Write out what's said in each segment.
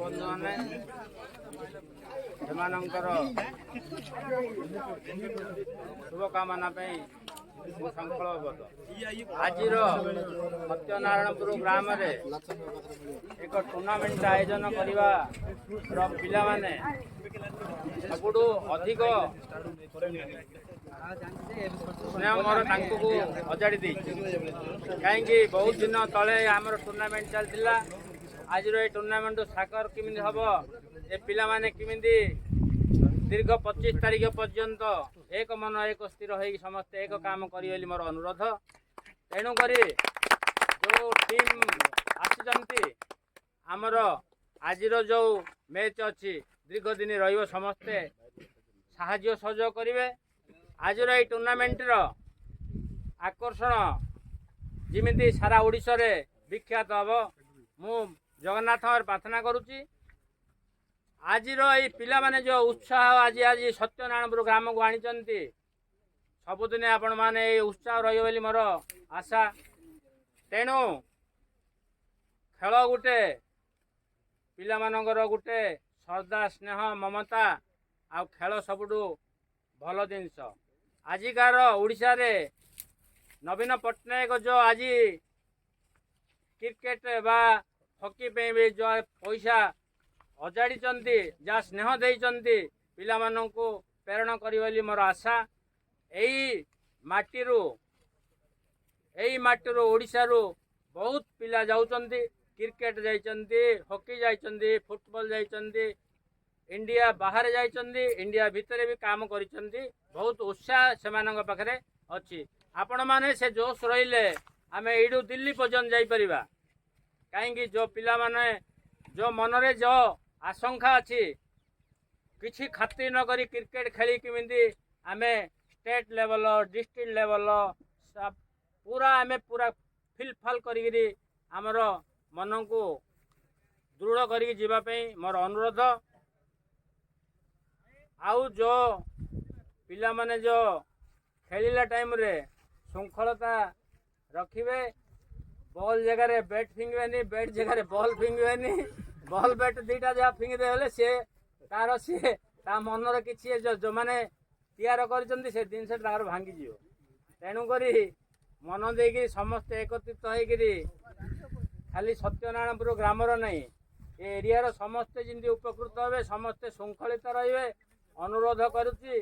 बंधु मैंने शुभकामना संकल्पबद्ध आज सत्यनारायणपुर ग्राम एक टूर्णामेंट आयोजन करने पिला माने सबुठ अधिक स्नेह मोर अजाड़ी कहीं बहुत दिन तले आमर टूर्णामेंट चलता आज टूर्णामेंट साकर किमी हम ए पिला माने किमी दीर्घ 25 तारीख पर्यंत एक मन एक स्थिर हो समस्ते एक काम करी मोर अनुरोध तेणुक जो टीम आसी आमर आज जो मैच अच्छी दीर्घ दिन रो समस्ते साहाय्य सहयोग करेंगे आज ये टूर्णामेंट आकर्षण जमी सारा ओडिशा रे विख्यात हम मु जगन्नाथ प्रार्थना करुच्ची आज ये पिला माने जो उत्साह आज आज सत्यनारायणपुर ग्राम को आनी सबुदिन आपण मैंने उत्साह रही मोर आशा तेणु खेल गोटे पिला मानकर गोटे श्रद्धा स्नेह ममता आ खेल सबुठु भल जिनस आजिकार ओडिशा रे नवीन पट्टनायक जो आज क्रिकेट बा हॉकी पे भी जो पैसा अजाड़ी जहाँ स्नेह देइचंती पिला माननकु प्रेरणा करी मोर आशा यही माटीरू ओडिशा रू बहुत पिला जाउचंती क्रिकेट जाइचंती हॉकी जाइचंती फुटबॉल जाइचंती इंडिया बाहर जाइचंती इंडिया भितर भी काम करिचंती बहुत उत्साह से पाखे अच्छी आपण माने से जोश रहिले आमे एडू दिल्ली पर्यंत जाई परिबा कहीं जो पिला माने जो मनरे जो आशंका अच्छी किछि खातिर न करी क्रिकेट खेली किमिंदी आमे स्टेट लेवल डिस्ट्रिक्ट लेवल पूरा आमे पूरा फिलफाल करी आमर मन को दृढ़ करी जीवा पे मोर अनुरोध आउ जो पिला माने जो खेलिला टाइम रे श्रृंखलता रखिबे बॉल जगह बैट फिंगवेनी बैट जगह बॉल फिंगवेनी बॉल बैट दीटा जहाँ फिंगदे हेले सी तार सी ता मनर किसी जो मैंने तैयार कर जिनस भांगी जीव तेणुक मन दे समस्ते एकत्रित होकर खाली सत्यनारायणपुर ग्रामर नहीं ए एरिया समस्ते जमी उपकृत हे समस्ते श्रृंखलित रे अनुरोध करुच्ची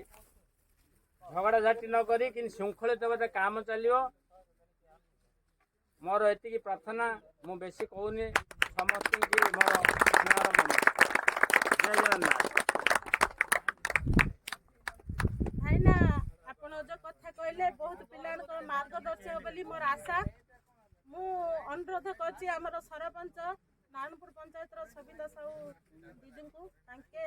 झगड़ा झाटी न करी कि श्रृंखलित भाव काम चलो मोर एति प्रार्थना मु बेसी कहूनी समस्त मोर जय जगन्नाथ भाईना आपण जो कथा कहले बहुत पिला मार्गदर्शक बोली मोर आशा मु अनुरोध करछि हमर सरपंच नारायणपुर पंचायत सबिता साहू दीदी को तांके